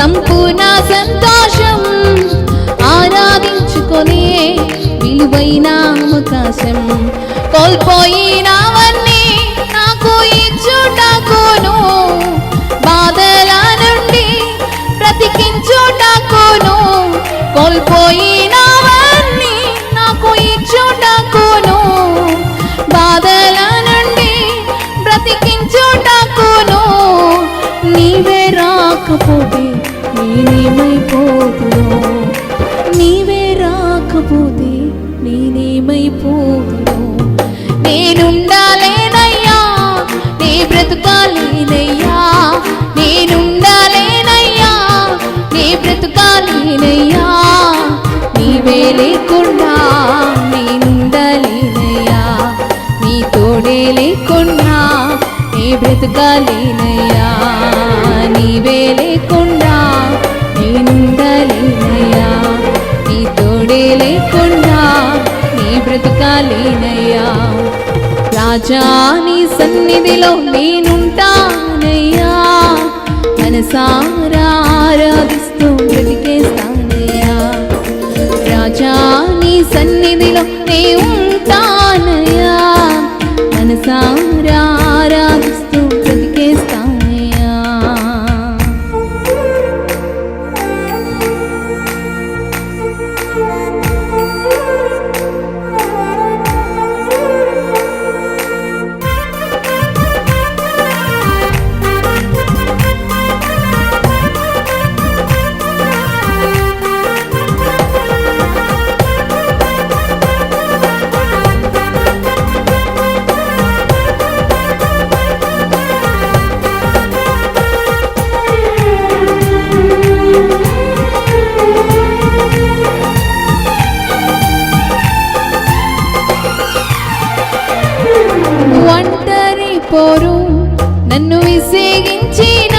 సంపూర్ణ సంతోషం, ఆరాధించుకొనే విలువైన అవకాశం. కోల్పోయినవన్నీ నాకు ఇచ్చుటకును, బాధల నుండి బ్రతికించుటకును. కోల్పోయినవన్నీ నాకు ఇచ్చుటకును, బాధల నుండి బ్రతికించుటకును. నీవే రాకపోతే నేనేమైపోతును, నీవే రాకపోతే నేనేమైపోతును. నేనుండాలేనయ్యా, నీ బ్రతుకాలేనయ్యా, నేనుండాలేనయ్యా, నీ బ్రతుకాలేనయ్యా. నీవే లేకుండా నేనుండలేనయ్యా, నీ తోడే లేకుండా నీ బ్రతుకాలేనయ్యా. నీవే లేకుండా నేనుండలేనయ్యా, నీ తోడే లేకుండా నీ బ్రతుకాలేనయ్యా. రాజా నీ సన్నిధిలో నేనుంటానయ్యా, మనసారా ఆరాధిస్తూ బ్రతికేస్తానయ్యా. రాజా నీ సన్నిధిలో నే ఉంటానయ్యా, మనసారా ఆరాధిస్తూ బ్రతికేస్తానయ్యా. ఒంటరి పోరు నన్ను విసిగించిన